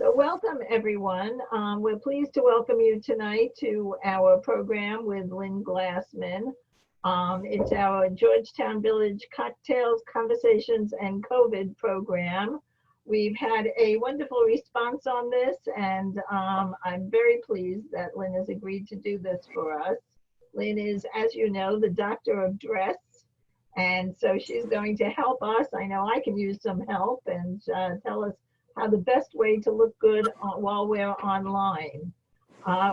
So welcome, everyone. We're pleased to welcome you tonight to our program with Lynne Glassman. It's our Georgetown Village Cocktails, Conversations, and COVID program. We've had a wonderful response on this, and I'm very pleased that Lynne has agreed to do this for us. Lynne is, as you know, the doctor of dress, and so she's going to help us. I know I can use some help and tell us how the best way to look good while we're online.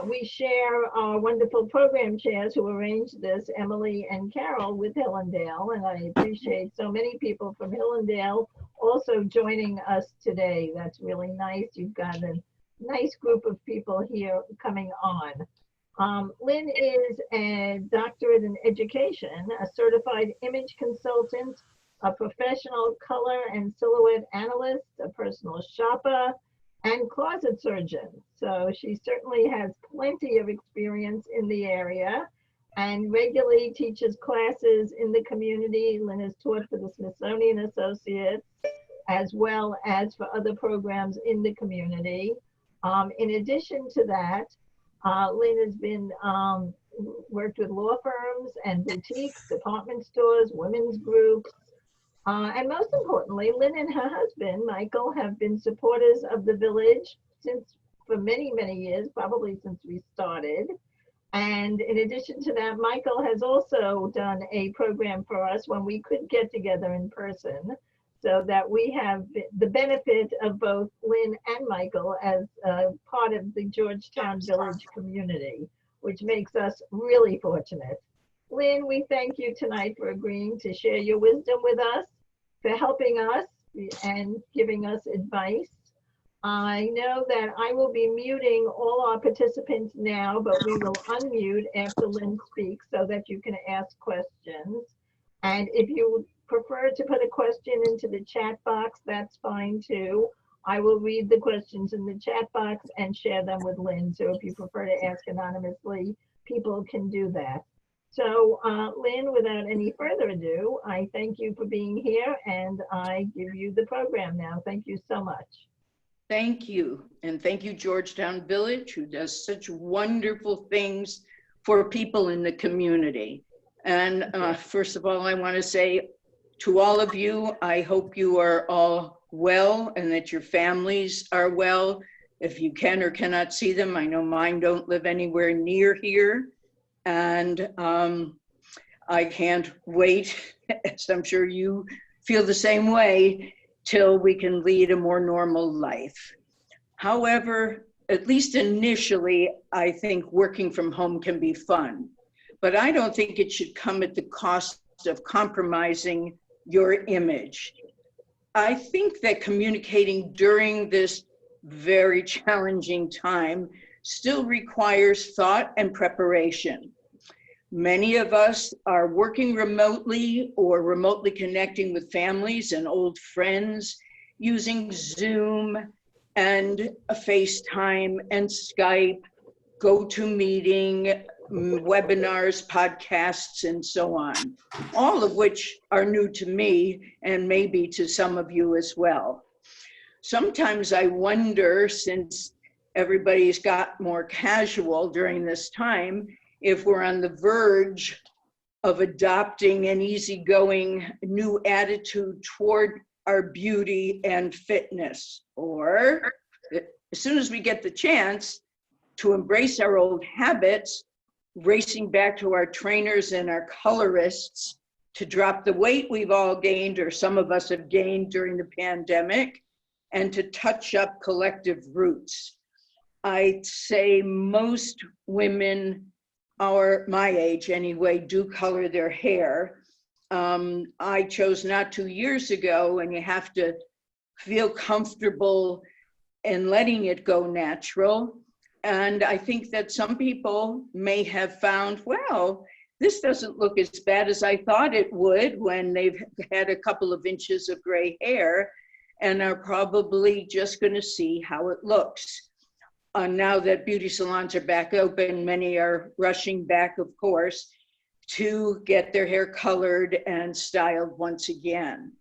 We share our wonderful program chairs who arranged this, Emily and Carol, with Hillendale, and I appreciate so many people from Hillendale also joining us today. That's really nice. You've got a nice group of people here coming on. Lynne is a doctorate in education, a certified image consultant, a professional color and silhouette analyst, a personal shopper, and closet surgeon. So she certainly has plenty of experience in the area and regularly teaches classes in the community. Lynne has taught for the Smithsonian Associates as well as for other programs in the community. In addition to that, Lynne has been worked with law firms and boutiques, department stores, women's groups, and most importantly, Lynne and her husband, Michael, have been supporters of the village for many, many years, probably since we started. And in addition to that, Michael has also done a program for us when we could get together in person, so that we have the benefit of both Lynne and Michael as part of the Georgetown Village community, which makes us really fortunate. Lynne, we thank you tonight for agreeing to share your wisdom with us, for helping us and giving us advice. I know that I will be muting all our participants now, but we will unmute after Lynne speaks so that you can ask questions. And if you prefer to put a question into the chat box, that's fine too. I will read the questions in the chat box and share them with Lynne. So if you prefer to ask anonymously, people can do that. So Lynne, without any further ado, I thank you for being here and I give you the program now. Thank you so much. Thank you. And thank you, Georgetown Village, who does such wonderful things for people in the community. And first of all, I want to say to all of you, I hope you are all well and that your families are well. If you can or cannot see them, I know mine don't live anywhere near here. And I can't wait, as I'm sure you feel the same way, till we can lead a more normal life. However, at least initially, I think working from home can be fun, but I don't think it should come at the cost of compromising your image. I think that communicating during this very challenging time still requires thought and preparation. Many of us are working remotely or remotely connecting with families and old friends using Zoom and FaceTime and Skype, GoToMeeting, webinars, podcasts, and so on, all of which are new to me and maybe to some of you as well. Sometimes I wonder, since everybody's got more casual during this time, if we're on the verge of adopting an easygoing new attitude toward our beauty and fitness, or as soon as we get the chance to embrace our old habits, racing back to our trainers and our colorists to drop the weight we've all gained, or some of us have gained during the pandemic, and to touch up collective roots. I'd say most women, my age anyway, do color their hair. I chose not 2 years ago, and you have to feel comfortable in letting it go natural. And I think that some people may have found, well, this doesn't look as bad as I thought it would when they've had a couple of inches of gray hair, and are probably just going to see how it looks. Now that beauty salons are back open, many are rushing back, of course, to get their hair colored and styled once again.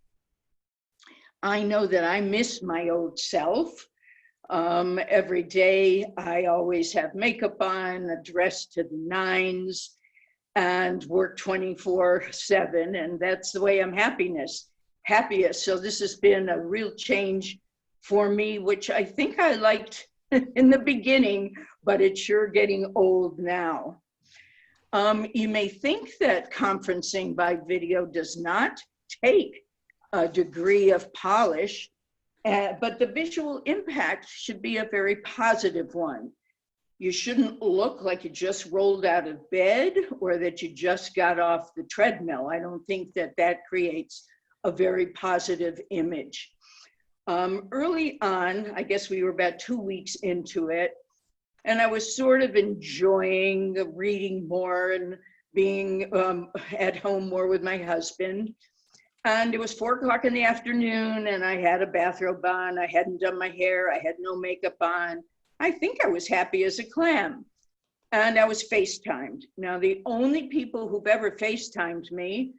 I know that I miss my old self. Every day, I always have makeup on, dressed to the nines, and work 24/7. And that's the way I'm happiest. So this has been a real change for me, which I think I liked in the beginning, but it's sure getting old now. You may think that conferencing by video does not take a degree of polish, but the visual impact should be a very positive one. You shouldn't look like you just rolled out of bed or that you just got off the treadmill. I don't think that that creates a very positive image. Early on, I guess we were about 2 weeks into it, and I was sort of enjoying reading more and being at home more with my husband. And it was 4 o'clock in the afternoon, and I had a bathrobe on. I hadn't done my hair. I had no makeup on. I think I was happy as a clam. And I was FaceTimed. Now, the only people who've ever FaceTimed me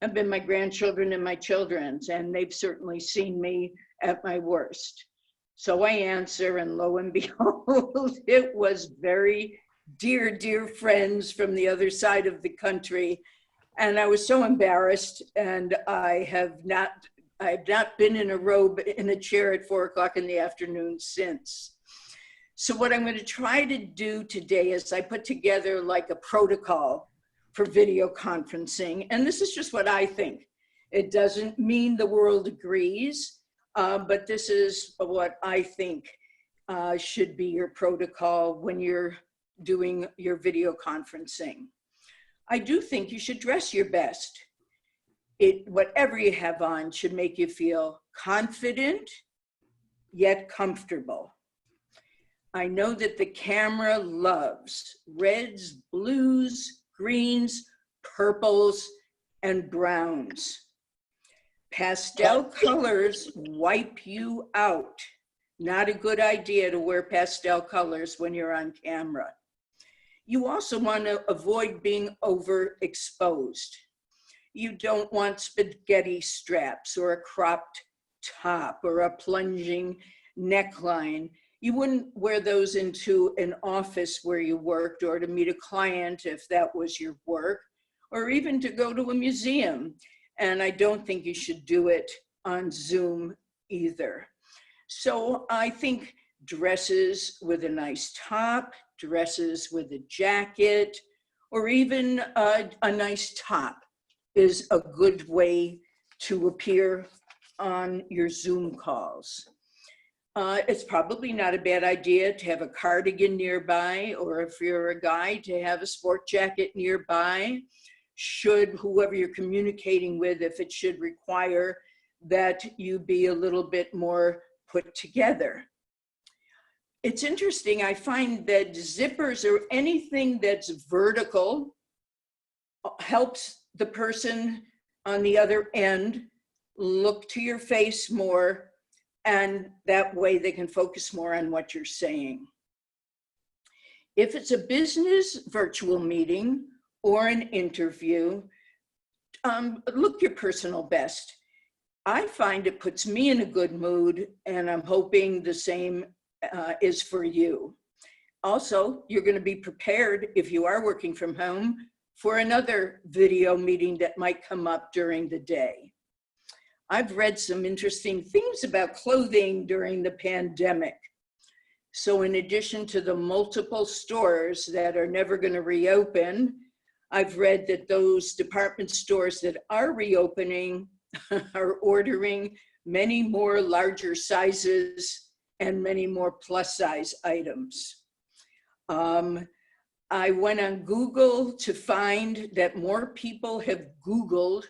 have been my grandchildren and my children's, and they've certainly seen me at my worst. So I answer, and lo and behold, it was very dear, dear friends from the other side of the country. And I was so embarrassed, and I have not been in a robe in a chair at 4 o'clock in the afternoon since. So what I'm going to try to do today is I put together like a protocol for video conferencing. And this is just what I think. It doesn't mean the world agrees, but this is what I think should be your protocol when you're doing your video conferencing. I do think you should dress your best. Whatever you have on should make you feel confident, yet comfortable. I know that the camera loves reds, blues, greens, purples, and browns. Pastel colors wipe you out. Not a good idea to wear pastel colors when you're on camera. You also want to avoid being overexposed. You don't want spaghetti straps or a cropped top or a plunging neckline. You wouldn't wear those into an office where you worked, or to meet a client if that was your work, or even to go to a museum. And I don't think you should do it on Zoom either. So I think dresses with a nice top, dresses with a jacket, or even a nice top is a good way to appear on your Zoom calls. It's probably not a bad idea to have a cardigan nearby, or if you're a guy, to have a sport jacket nearby, should whoever you're communicating with, if it should require that you be a little bit more put together. It's interesting, I find that zippers or anything that's vertical helps the person on the other end look to your face more, and that way they can focus more on what you're saying. If it's a business virtual meeting or an interview, look your personal best. I find it puts me in a good mood, and I'm hoping the same is for you. Also, you're going to be prepared, if you are working from home, for another video meeting that might come up during the day. I've read some interesting things about clothing during the pandemic. So in addition to the multiple stores that are never going to reopen, I've read that those department stores that are reopening are ordering many more larger sizes and many more plus size items. I went on Google to find that more people have Googled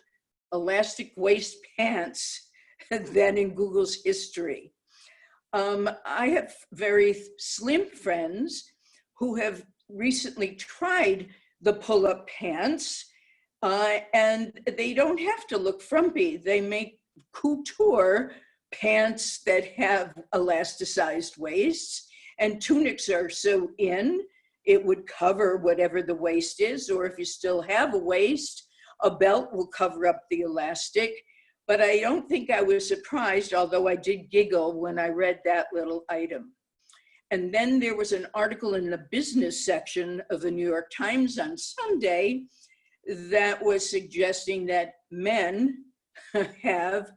elastic waist pants than in Google's history. I have very slim friends who have recently tried the pull-up pants, and they don't have to look frumpy. They make couture pants that have elasticized waists, and tunics are so in, it would cover whatever the waist is, or if you still have a waist, a belt will cover up the elastic. But I don't think I was surprised, although I did giggle when I read that little item. And then there was an article in the business section of the New York Times on Sunday that was suggesting that men have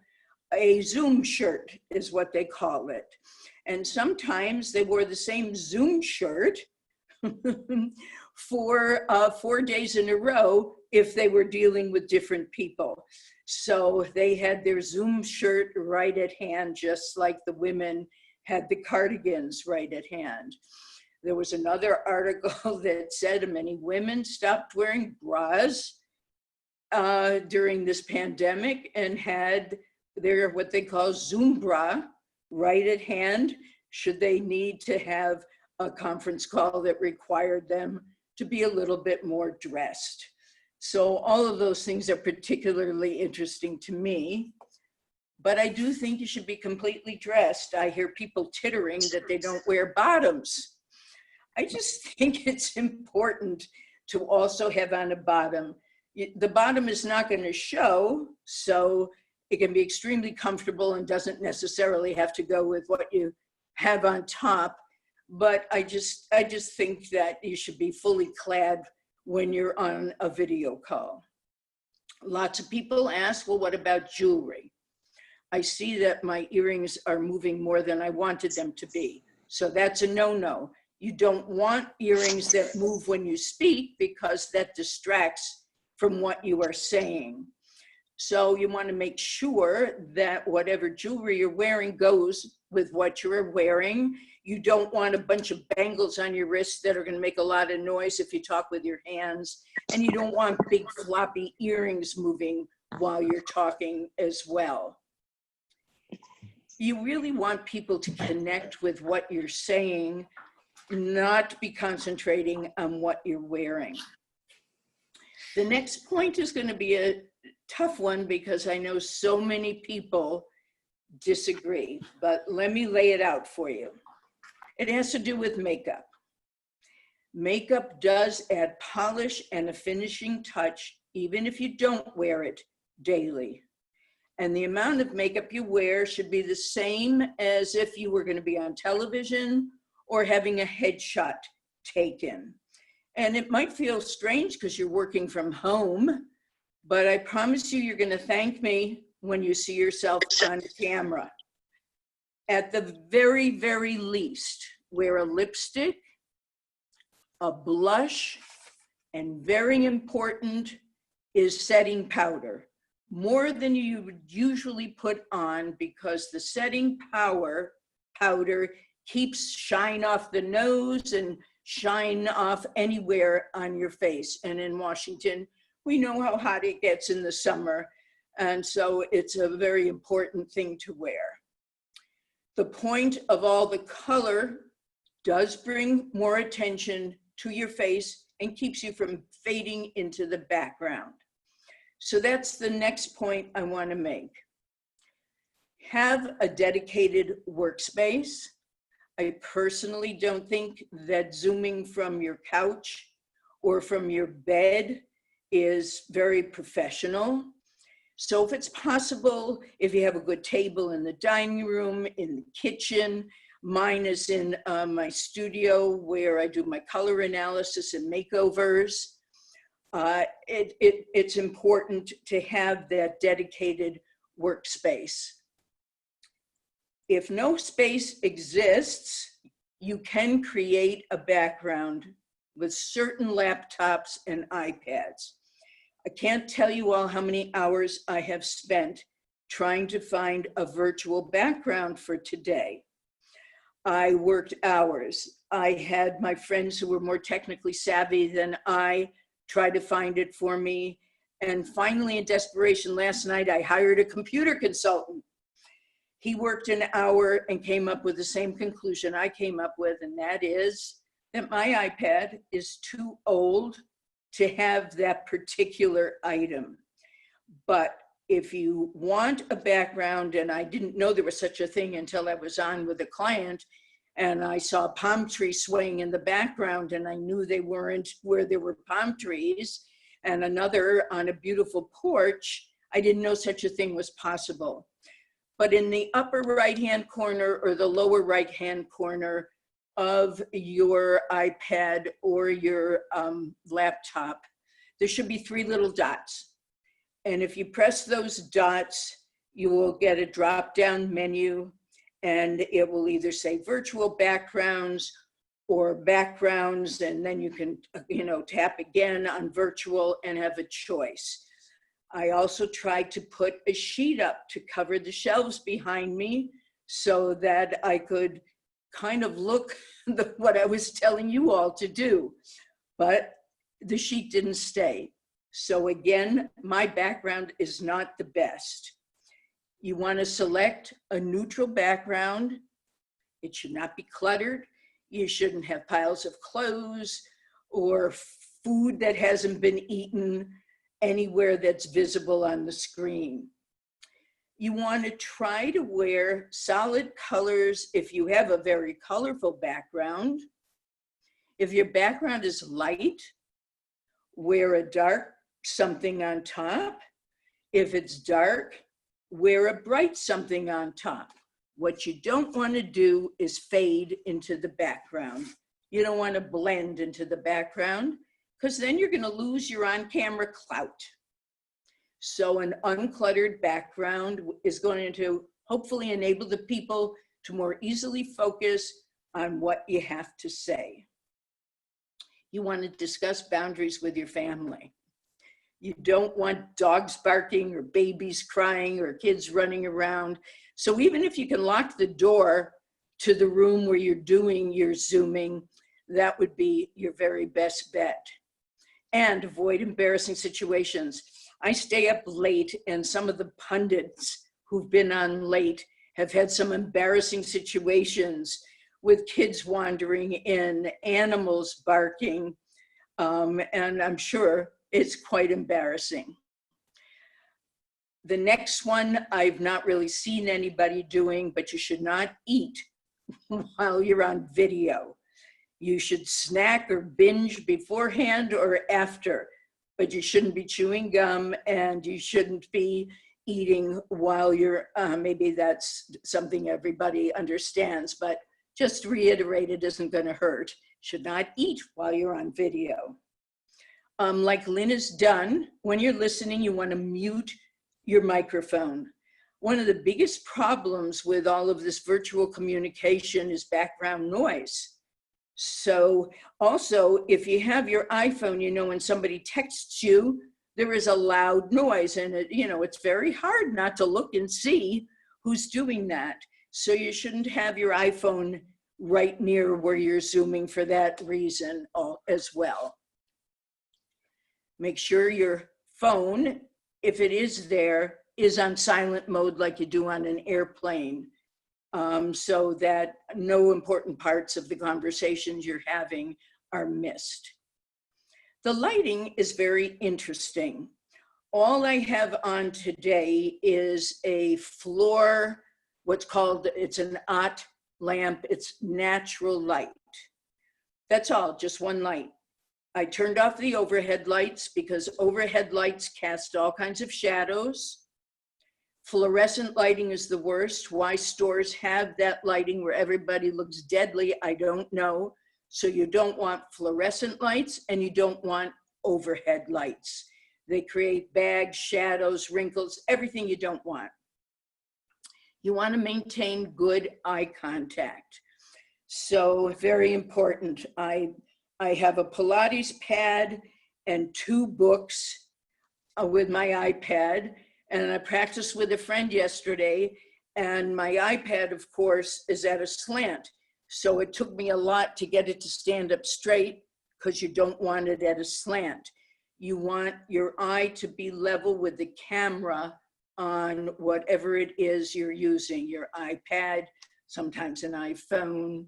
a Zoom shirt, is what they call it. And sometimes they wore the same Zoom shirt for 4 days in a row if they were dealing with different people. So they had their Zoom shirt right at hand, just like the women had the cardigans right at hand. There was another article that said many women stopped wearing bras during this pandemic and had their what they call Zoom bra right at hand should they need to have a conference call that required them to be a little bit more dressed. So all of those things are particularly interesting to me, but I do think you should be completely dressed. I hear people tittering that they don't wear bottoms. I just think it's important to also have on a bottom. The bottom is not going to show, so it can be extremely comfortable and doesn't necessarily have to go with what you have on top. But I just think that you should be fully clad when you're on a video call. Lots of people ask, well, what about jewelry? I see that my earrings are moving more than I wanted them to be. So that's a no-no. You don't want earrings that move when you speak because that distracts from what you are saying. So you want to make sure that whatever jewelry you're wearing goes with what you're wearing. You don't want a bunch of bangles on your wrists that are going to make a lot of noise if you talk with your hands. And you don't want big floppy earrings moving while you're talking as well. You really want people to connect with what you're saying, not be concentrating on what you're wearing. The next point is going to be a tough one because I know so many people disagree, but let me lay it out for you. It has to do with makeup. Makeup does add polish and a finishing touch, even if you don't wear it daily. And the amount of makeup you wear should be the same as if you were going to be on television or having a headshot taken. And it might feel strange because you're working from home, but I promise you, you're going to thank me when you see yourself on camera. At the very, very least, wear a lipstick, a blush, and very important is setting powder. More than you would usually put on because the setting powder keeps shine off the nose and shine off anywhere on your face. And in Washington, we know how hot it gets in the summer. And so it's a very important thing to wear. The point of all the color does bring more attention to your face and keeps you from fading into the background. So that's the next point I want to make. Have a dedicated workspace. I personally don't think that Zooming from your couch or from your bed is very professional. So if it's possible, if you have a good table in the dining room, in the kitchen, mine is in my studio where I do my color analysis and makeovers. It's important to have that dedicated workspace. If no space exists, you can create a background with certain laptops and iPads. I can't tell you all how many hours I have spent trying to find a virtual background for today. I worked hours. I had my friends who were more technically savvy than I try to find it for me. And finally, in desperation, last night, I hired a computer consultant. He worked an hour and came up with the same conclusion I came up with, and that is that my iPad is too old to have that particular item. But if you want a background, and I didn't know there was such a thing until I was on with a client, and I saw a palm tree swaying in the background, and I knew they weren't where there were palm trees, and another on a beautiful porch, I didn't know such a thing was possible. But in the upper right-hand corner or the lower right-hand corner of your iPad or your laptop, there should be 3 little dots. And if you press those dots, you will get a drop-down menu, and it will either say virtual backgrounds or backgrounds, and then you can, tap again on virtual and have a choice. I also tried to put a sheet up to cover the shelves behind me so that I could kind of look what I was telling you all to do, but the sheet didn't stay. So again, my background is not the best. You want to select a neutral background. It should not be cluttered. You shouldn't have piles of clothes or food that hasn't been eaten anywhere that's visible on the screen. You want to try to wear solid colors if you have a very colorful background. If your background is light, wear a dark something on top. If it's dark, wear a bright something on top. What you don't want to do is fade into the background. You don't want to blend into the background because then you're going to lose your on-camera clout. So an uncluttered background is going to hopefully enable the people to more easily focus on what you have to say. You want to discuss boundaries with your family. You don't want dogs barking or babies crying or kids running around. So even if you can lock the door to the room where you're doing your Zooming, that would be your very best bet. And avoid embarrassing situations. I stay up late, and some of the pundits who've been on late have had some embarrassing situations with kids wandering in, animals barking, and I'm sure it's quite embarrassing. The next one I've not really seen anybody doing, but you should not eat while you're on video. You should snack or binge beforehand or after, but you shouldn't be chewing gum and you shouldn't be eating while you're, maybe that's something everybody understands, but just reiterate, it isn't gonna hurt. Should not eat while you're on video. Like Lynn has done, when you're listening, you wanna mute your microphone. One of the biggest problems with all of this virtual communication is background noise. So also, if you have your iPhone, when somebody texts you, there is a loud noise, and it's very hard not to look and see who's doing that. So you shouldn't have your iPhone right near where you're Zooming for that reason as well. Make sure your phone, if it is there, is on silent mode like you do on an airplane. So that no important parts of the conversations you're having are missed. The lighting is very interesting. All I have on today is a floor, it's an OT lamp, it's natural light. That's all, just one light. I turned off the overhead lights because overhead lights cast all kinds of shadows. Fluorescent lighting is the worst. Why stores have that lighting where everybody looks deadly, I don't know. So you don't want fluorescent lights and you don't want overhead lights. They create bags, shadows, wrinkles, everything you don't want. You want to maintain good eye contact. So very important. I have a Pilates pad and 2 books with my iPad. And I practiced with a friend yesterday, and my iPad, of course, is at a slant. So it took me a lot to get it to stand up straight because you don't want it at a slant. You want your eye to be level with the camera on whatever it is you're using, your iPad, sometimes an iPhone,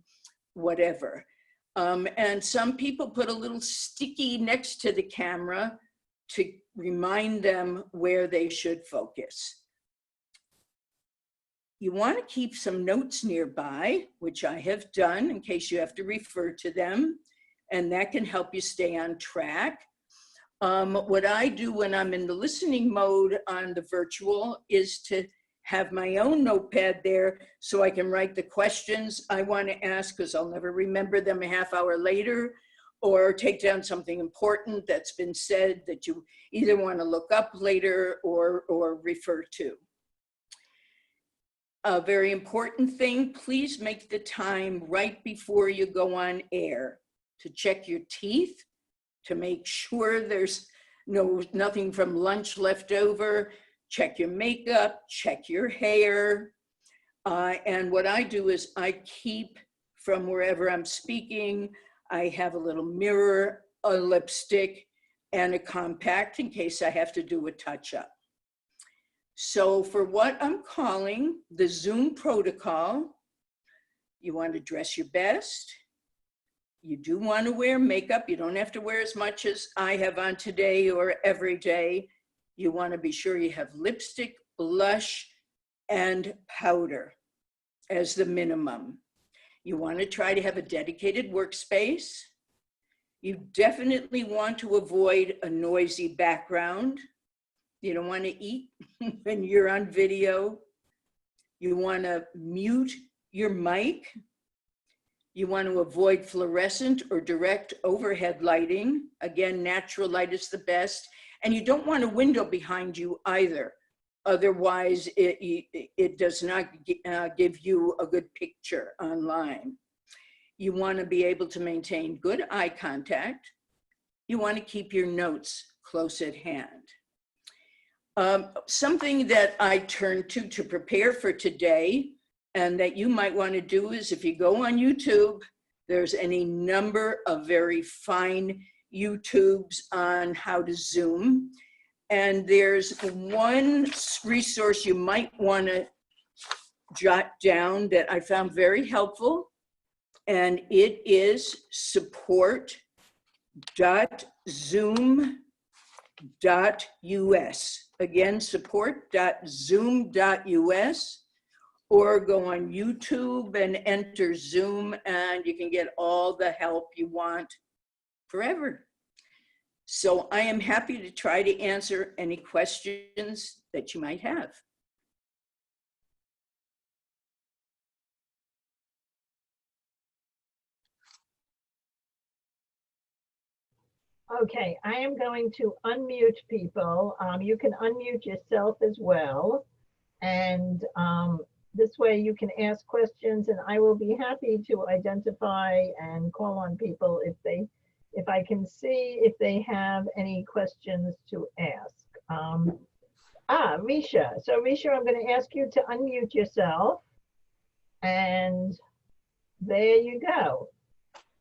whatever. And some people put a little sticky next to the camera to remind them where they should focus. You want to keep some notes nearby, which I have done in case you have to refer to them, and that can help you stay on track. What I do when I'm in the listening mode on the virtual is to have my own notepad there so I can write the questions I want to ask, because I'll never remember them a half hour later, or take down something important that's been said that you either want to look up later or refer to. A very important thing, please make the time right before you go on air to check your teeth, to make sure there's nothing from lunch left over, check your makeup, check your hair. And what I do is I keep, from wherever I'm speaking, I have a little mirror, a lipstick, and a compact in case I have to do a touch-up. So for what I'm calling the Zoom protocol, you want to dress your best. You do want to wear makeup. You don't have to wear as much as I have on today or every day. You want to be sure you have lipstick, blush, and powder as the minimum. You want to try to have a dedicated workspace. You definitely want to avoid a noisy background. You don't want to eat when you're on video. You want to mute your mic. You want to avoid fluorescent or direct overhead lighting. Again, natural light is the best. And you don't want a window behind you either. Otherwise, it does not give you a good picture online. You want to be able to maintain good eye contact. You want to keep your notes close at hand. Something that I turn to prepare for today, and that you might want to do, is if you go on YouTube, there's any number of very fine YouTubes on how to Zoom. And there's one resource you might want to jot down that I found very helpful, and it is support.zoom.us. Again, support.zoom.us, or go on YouTube and enter Zoom, and you can get all the help you want forever. So I am happy to try to answer any questions that you might have. Okay, I am going to unmute people. You can unmute yourself as well. And this way you can ask questions, and I will be happy to identify and call on people if I can see if they have any questions to ask. Risha. So Risha, I'm going to ask you to unmute yourself. And there you go.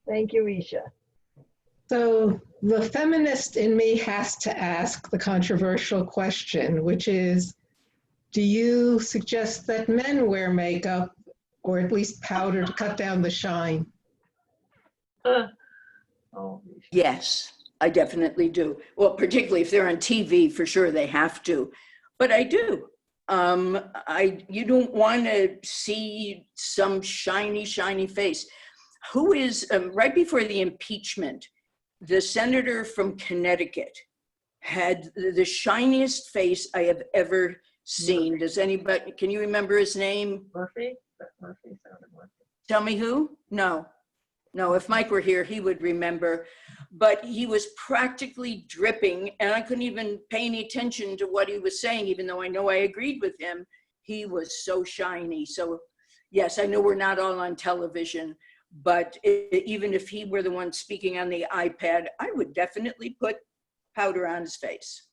Thank you, Risha. So the feminist in me has to ask the controversial question, which is, do you suggest that men wear makeup, or at least powder, to cut down the shine? Yes, I definitely do. Well, particularly if they're on TV, for sure they have to. But I do. You don't want to see some shiny, shiny face. Who is, right before the impeachment, the senator from Connecticut had the shiniest face I have ever seen. Does anybody, can you remember his name? Murphy? Murphy sounded Murphy. Tell me who? No, if Mike were here, he would remember. But he was practically dripping, and I couldn't even pay any attention to what he was saying, even though I know I agreed with him. He was so shiny. So yes, I know we're not all on television, but even if he were the one speaking on the iPad, I would definitely put powder on his face.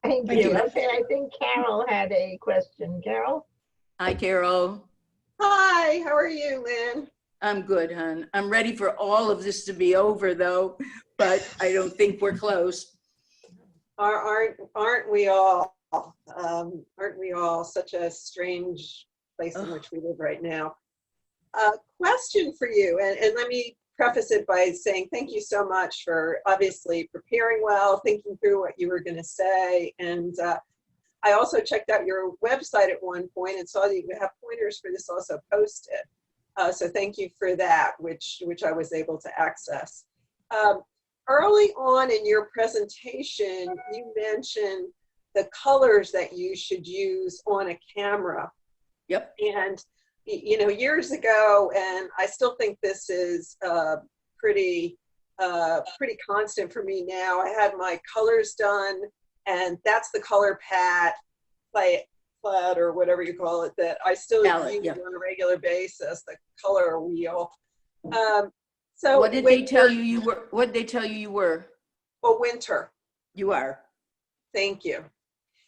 Thank you. Okay, I think Carol had a question. Carol? Hi, Carol. Hi, how are you, Lynn? I'm good, hon. I'm ready for all of this to be over, though, but I don't think we're close. Aren't we all? Aren't we all such a strange place in which we live right now? Question for you, and let me preface it by saying thank you so much for obviously preparing well, thinking through what you were going to say, and I also checked out your website at one point and saw that you have pointers for this also posted. So thank you for that, which I was able to access. Early on in your presentation, you mentioned the colors that you should use on a camera. Yep. And, you know, years ago, and I still think this is pretty constant for me now, I had my colors done, and that's the color pad, or whatever you call it, that I still use on a regular basis, the color wheel. So what did they tell you you were? What did they tell you you were? A winter. You are. Thank you.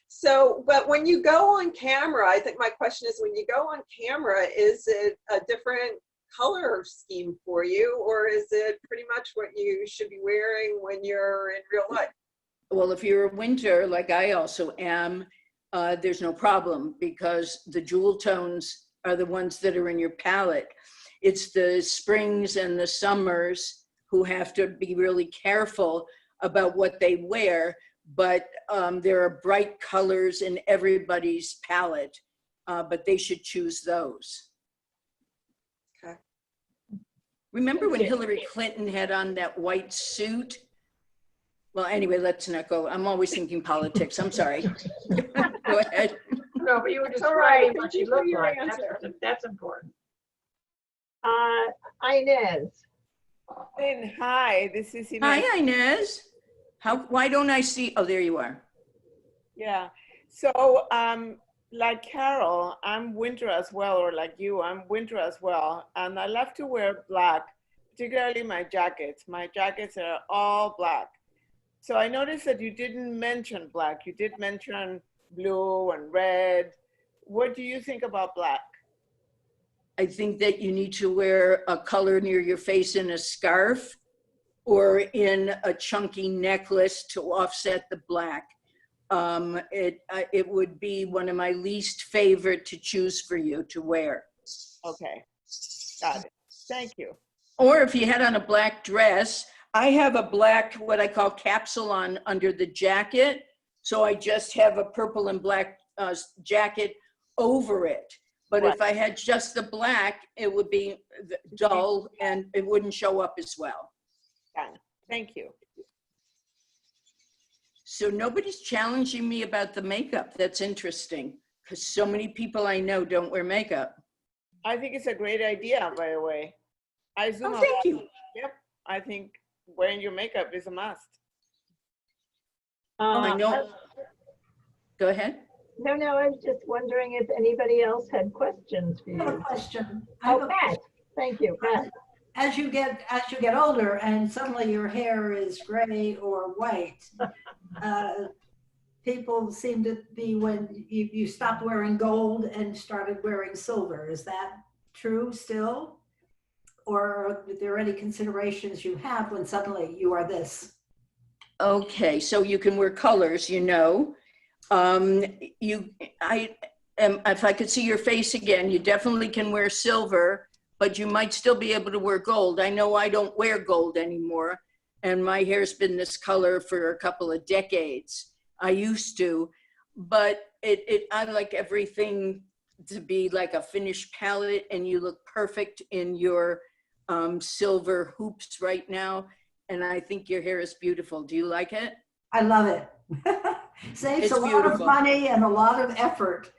So, but when you go on camera, I think my question is, when you go on camera, is it a different color scheme for you, or is it pretty much what you should be wearing when you're in real life? Well, if you're a winter, like I also am, there's no problem, because the jewel tones are the ones that are in your palette. It's the springs and the summers who have to be really careful about what they wear, but there are bright colors in everybody's palette, but they should choose those. Okay. Remember when Hillary Clinton had on that white suit? Well, anyway, let's not go. I'm always thinking politics. I'm sorry. Go ahead. No, but you were It's all right. describing what Thank you she for looked your like. answer. That's important. Inez. Lynn, hi, this is Inez. Hi, Inez. Why don't I see? Oh, there you are. Yeah. So, like Carol, I'm winter as well, or like you, I'm winter as well. And I love to wear black, particularly my jackets. My jackets are all black. So I noticed that you didn't mention black. You did mention blue and red. What do you think about black? I think that you need to wear a color near your face in a scarf or in a chunky necklace to offset the black. It would be one of my least favorite to choose for you to wear. Okay, got it. Thank you. Or if you had on a black dress, I have a black, what I call capsule on under the jacket. So I just have a purple and black jacket over it. But Right. if I had just the black, it would be dull and it wouldn't show up as well. Got it. Thank you. So nobody's challenging me about the makeup. That's interesting, because so many people I know don't wear makeup. I think it's a great idea, by the way. I zoom Oh, a thank lot. you. Yep, I think wearing your makeup is a must. I know. Go ahead. No, I was just wondering if anybody else had questions for I have a you. question. Oh, Pat, thank you, Pat. As you get older and suddenly your hair is gray or white, people seem to be when you stopped wearing gold and started wearing silver. Is that true still? Or are there any considerations you have when suddenly you are this? Okay, so you can wear colors, you know. If I could see your face again, you definitely can wear silver, but you might still be able to wear gold. I know I don't wear gold anymore, and my hair's been this color for a couple of decades. I used to, but I like everything to be like a finished palette, and you look perfect in your silver hoops right now. And I think your hair is beautiful. Do you like it? I love it. Saves It's a lot beautiful. of money and a lot of effort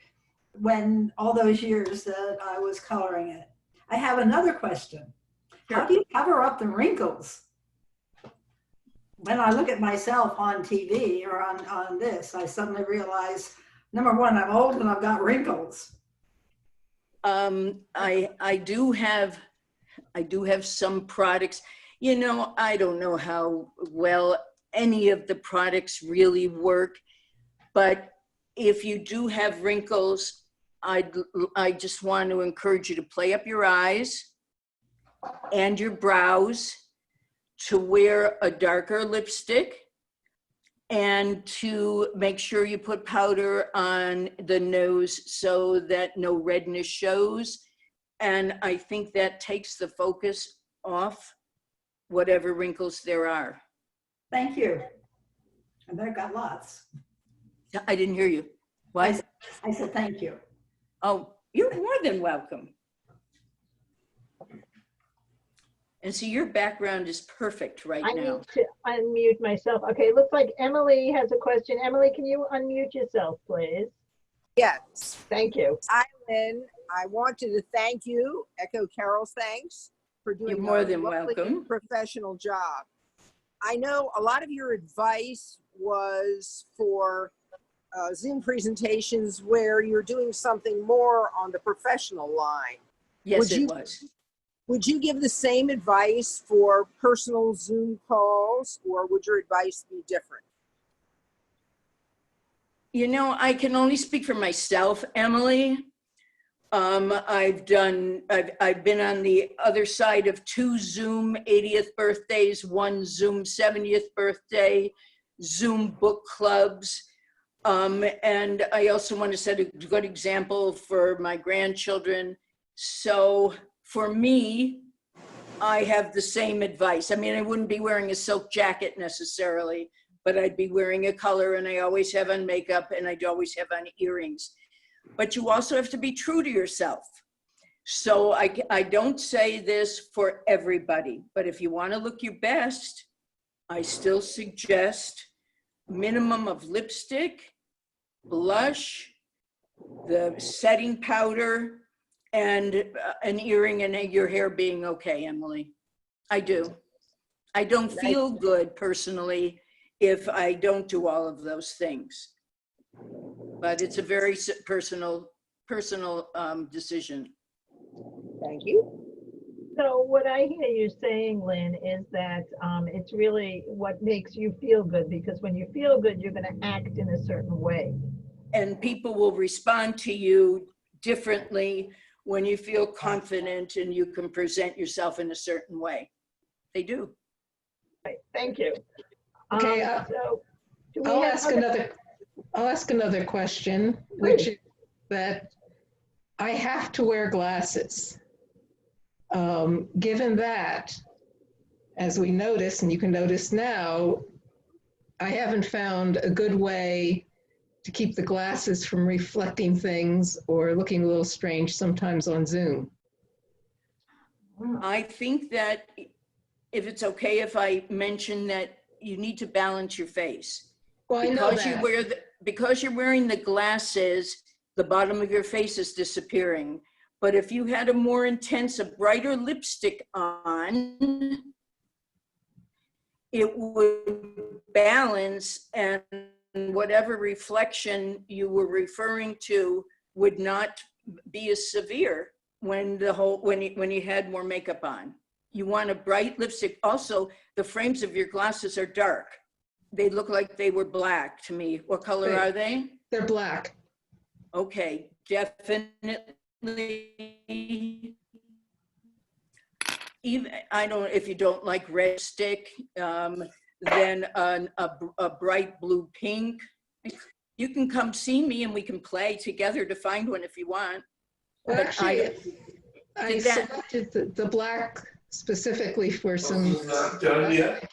when all those years that I was coloring it. I have another question. Sure. How do you cover up the wrinkles? When I look at myself on TV or on this, I suddenly realize, number one, I'm old and I've got wrinkles. I do have some products. You know, I don't know how well any of the products really work, but if you do have wrinkles, I just want to encourage you to play up your eyes and your brows, to wear a darker lipstick, and to make sure you put powder on the nose so that no redness shows. And I think that takes the focus off whatever wrinkles there are. Thank you. And I've got lots. I didn't hear you. What? I said thank you. Oh, you're more than welcome. And see, your background is perfect right I now. need to unmute myself. Okay, it looks like Emily has a question. Emily, can you unmute yourself, please? Yes. Thank you. Hi, Lynn. I wanted to thank you, echo Carol's thanks, for doing You're more a than lovely welcome. professional job. I know a lot of your advice was for Zoom presentations where you're doing something more on the professional line. Yes, it was. Would you give the same advice for personal Zoom calls, or would your advice be different? You know, I can only speak for myself, Emily. I've been on the other side of 2 Zoom 80th birthdays, 1 Zoom 70th birthday, Zoom book clubs. And I also want to set a good example for my grandchildren. So for me, I have the same advice. I mean, I wouldn't be wearing a silk jacket necessarily, but I'd be wearing a color, and I always have on makeup, and I'd always have on earrings. But you also have to be true to yourself. So I don't say this for everybody, but if you want to look your best, I still suggest minimum of lipstick, blush, the setting powder, and an earring, and your hair being okay, Emily. I do. I don't feel good personally if I don't do all of those things. But it's a very personal decision. Thank you. So what I hear you saying, Lynn, is that it's really what makes you feel good, because when you feel good, you're going to act in a certain way. And people will respond to you differently when you feel confident and you can present yourself in a certain way. They do. Right, thank you. Okay, So do we I'll have ask another question, which is that I have to wear glasses. Given that, as we notice, and you can notice now, I haven't found a good way to keep the glasses from reflecting things or looking a little strange sometimes on Zoom. I think that if it's okay if I mention that you need to balance your face. Well, I know that. Because you're wearing the glasses, the bottom of your face is disappearing. But if you had a more intense, a brighter lipstick on, it would balance, and whatever reflection you were referring to would not be as severe when you had more makeup on. You want a bright lipstick. Also, the frames of your glasses are dark. They look like they were black to me. What color are they? They're black. Okay, definitely. Even, I don't, if you don't like red stick, then a bright blue pink. You can come see me and we can play together to find one if you want. Well, But actually, I selected the black specifically for some. Not done yet.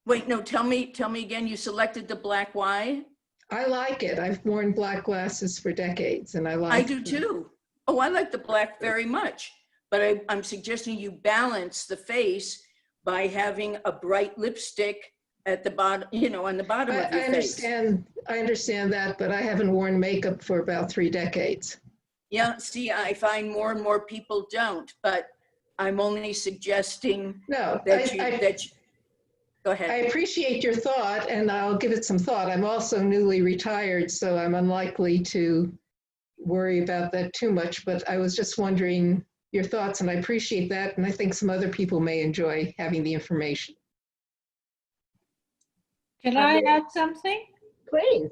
Wait, no, tell me again, you selected the black, why? I like it. I've worn black glasses for decades, and I like. I do too. Oh, I like the black very much, but I'm suggesting you balance the face by having a bright lipstick at the bottom, you know, on the bottom of your face. I understand that, but I haven't worn makeup for about 3 decades. Yeah, see, I find more and more people don't, but I'm only suggesting No, go ahead. I appreciate your thought, and I'll give it some thought. I'm also newly retired, so I'm unlikely to worry about that too much, but I was just wondering your thoughts, and I appreciate that, and I think some other people may enjoy having the information. Can I add something? Please.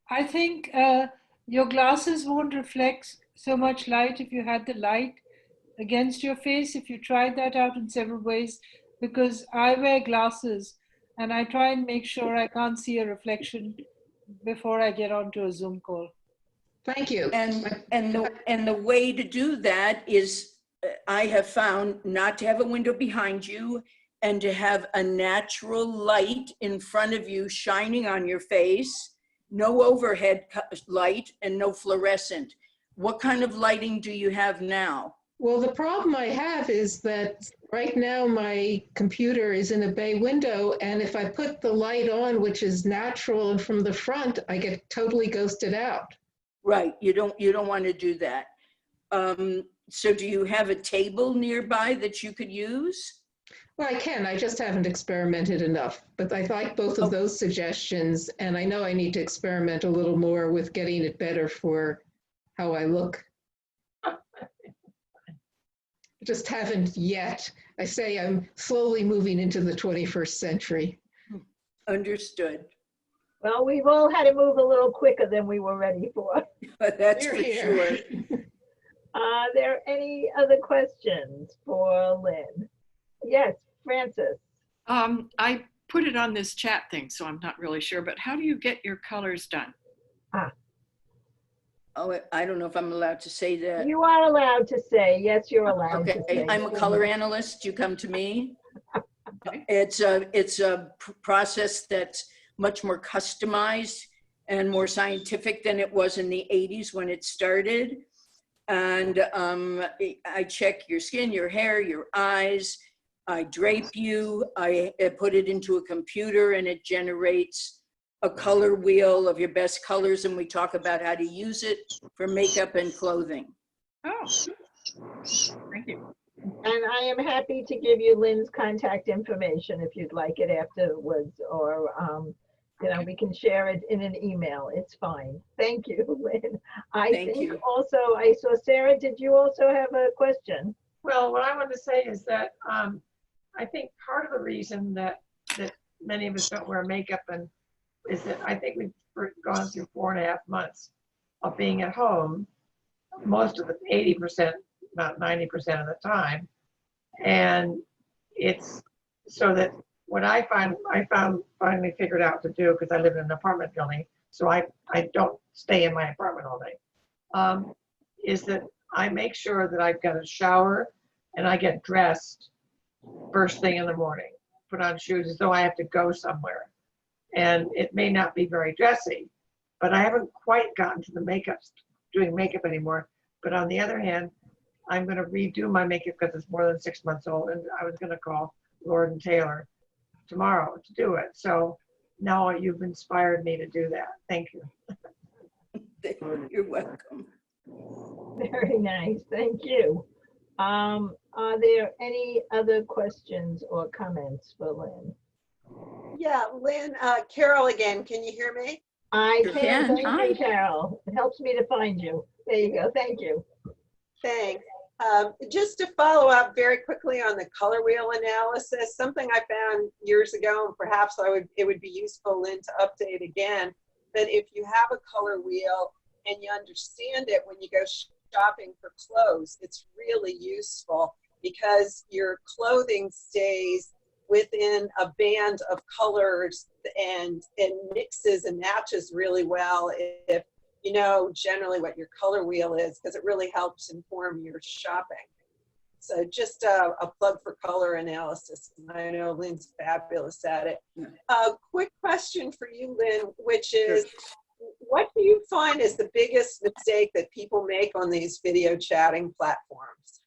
I think your glasses won't reflect so much light if you had the light against your face, if you tried that out in several ways, because I wear glasses and I try and make sure I can't see a reflection before I get onto a Zoom call. Thank you. And the way to do that is, I have found, not to have a window behind you and to have a natural light in front of you shining on your face, no overhead light and no fluorescent. What kind of lighting do you have now? Well, the problem I have is that right now my computer is in a bay window, and if I put the light on, which is natural and from the front, I get totally ghosted out. Right, you don't want to do that. So do you have a table nearby that you could use? Well, I can, I just haven't experimented enough, but I like both of those suggestions, and I know I need to experiment a little more with getting it better for how I look. Just haven't yet. I say I'm slowly moving into the 21st century. Understood. Well, we've all had to move a little quicker than we were ready for. That's Here, for here. sure. Are there any other questions for Lynn? Yes, Francis. I put it on this chat thing, so I'm not really sure, but how do you get your colors done? Oh, I don't know if I'm allowed to say that. You are allowed to say, yes, you're allowed to Okay, say. I'm a color analyst. You come to me. It's a process that's much more customized and more scientific than it was in the 80s when it started. And I check your skin, your hair, your eyes. I drape you. I put it into a computer and it generates a color wheel of your best colors, and we talk about how to use it for makeup and clothing. Oh, thank you. And I am happy to give you Lynn's contact information if you'd like it afterwards, or you know, we can share it in an email. It's fine. Thank you, Lynn. Thank you. Also, I saw Sarah, did you also have a question? Well, what I want to say is that I think part of the reason that many of us don't wear makeup is that I think we've gone through 4.5 months of being at home, most of the 80%, about 90% of the time. And it's so that what I finally figured out to do, because I live in an apartment building, so I don't stay in my apartment all day, is that I make sure that I've got a shower and I get dressed first thing in the morning, put on shoes as though I have to go somewhere. And it may not be very dressy, but I haven't quite gotten to the doing makeup anymore. But on the other hand, I'm going to redo my makeup because it's more than 6 months old, and I was going to call Lord & Taylor tomorrow to do it. So now you've inspired me to do that. Thank you. You're welcome. Very nice, thank you. Are there any other questions or comments for Lynn? Yeah, Lynn, Carol again, can you hear me? I Sure can, can. thank Hi. you, Carol. It helps me to find you. There you go, thank you. Thanks. Just to follow up very quickly on the color wheel analysis, something I found years ago, and perhaps it would be useful, Lynn, to update again, that if you have a color wheel and you understand it when you go shopping for clothes, it's really useful because your clothing stays within a band of colors and mixes and matches really well if you know generally what your color wheel is, because it really helps inform your shopping. So just a plug for color analysis. I know Lynn's fabulous at it. Quick question for you, Lynn, which is, what do you find is the biggest mistake that people make on these video chatting platforms?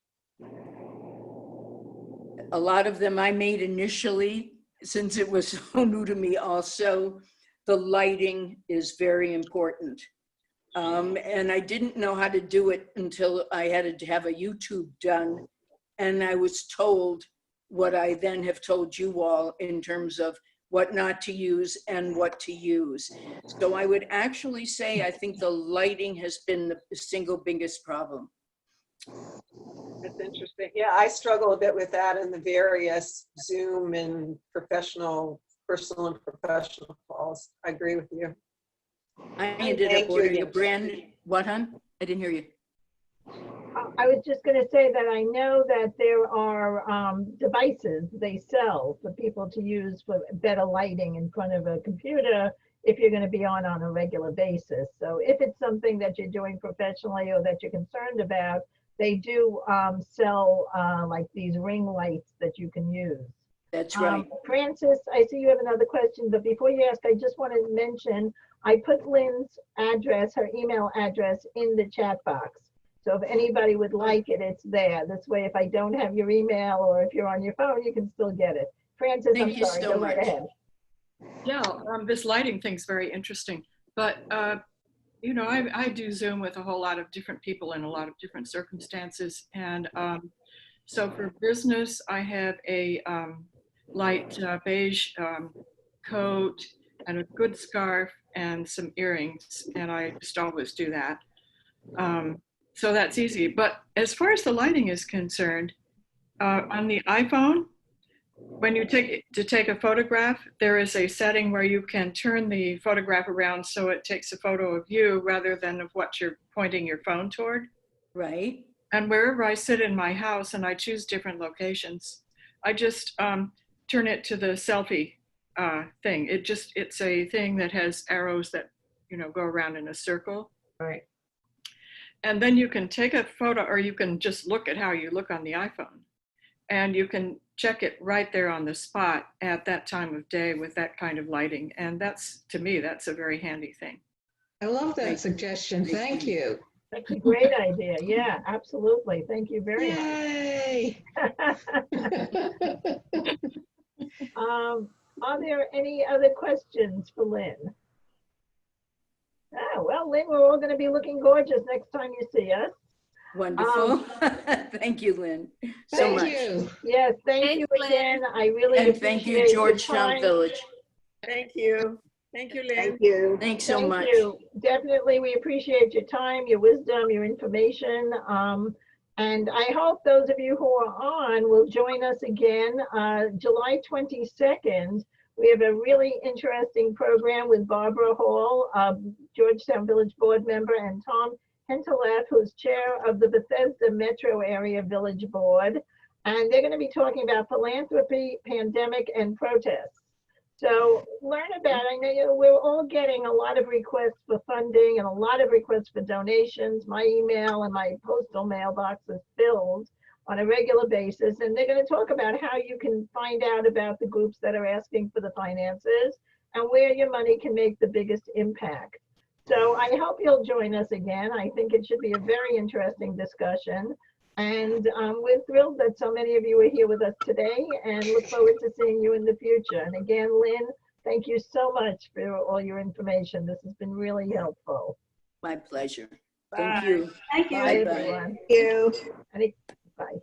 A lot of them I made initially, since it was so new to me also. The lighting is very important. And I didn't know how to do it until I had to have a YouTube done. And I was told what I then have told you all in terms of what not to use and what to use. So I would actually say I think the lighting has been the single biggest problem. That's interesting. Yeah, I struggle a bit with that in the various Zoom and personal and professional calls. I agree with you. I ended Thank up you ordering a again. brand, what, hon? I didn't hear you. I was just going to say that I know that there are devices they sell for people to use for better lighting in front of a computer if you're going to be on a regular basis. So if it's something that you're doing professionally or that you're concerned about, they do sell like these ring lights that you can use. That's right. Francis, I see you have another question, but before you ask, I just wanted to mention, I put Lynn's address, her email address in the chat box. So if anybody would like it, it's there. This way, if I don't have your email or if you're on your phone, you can still get it. Francis, Thank I'm you sorry, so go right much. ahead. Yeah, this lighting thing's very interesting. But, you know, I do Zoom with a whole lot of different people in a lot of different circumstances. And so for business, I have a light beige coat and a good scarf and some earrings. And I just always do that. So that's easy. But as far as the lighting is concerned, on the iPhone, when you take a photograph, there is a setting where you can turn the photograph around so it takes a photo of you rather than of what you're pointing your phone toward. Right. And wherever I sit in my house and I choose different locations, I just turn it to the selfie thing. It's a thing that has arrows that, you know, go around in a circle. Right. And then you can take a photo, or you can just look at how you look on the iPhone. And you can check it right there on the spot at that time of day with that kind of lighting. And that's, to me, that's a very handy thing. I love that Thank you. Thank suggestion. Thank you. That's a great idea. Yeah, absolutely. Thank you very much. Yay. Are there any other questions for Lynn? Oh, well, Lynn, we're all going to be looking gorgeous next time you see us. Wonderful. Thank you, Lynn, so Thank much. you. Yes, thank you again. I really And thank you, appreciate your Georgetown time. Village. Thank you. Thank you, Lynn. Thank you. Thanks so Thank much. you. Definitely, we appreciate your time, your wisdom, your information. And I hope those of you who are on will join us again July 22nd. We have a really interesting program with Barbara Hall, Georgetown Village Board member, and Tom Hentelef, who's chair of the Bethesda Metro Area Village Board. And they're going to be talking about philanthropy, pandemic, and protests. So learn about it. I know we're all getting a lot of requests for funding and a lot of requests for donations. My email and my postal mailbox is filled on a regular basis. And they're going to talk about how you can find out about the groups that are asking for the finances and where your money can make the biggest impact. So I hope you'll join us again. I think it should be a very interesting discussion. And we're thrilled that so many of you are here with us today and look forward to seeing you in the future. And again, Lynn, thank you so much for all your information. This has been really helpful. My pleasure. Bye. Thank you. Thank you. Bye, Bye-bye. everyone. Thank you. Bye.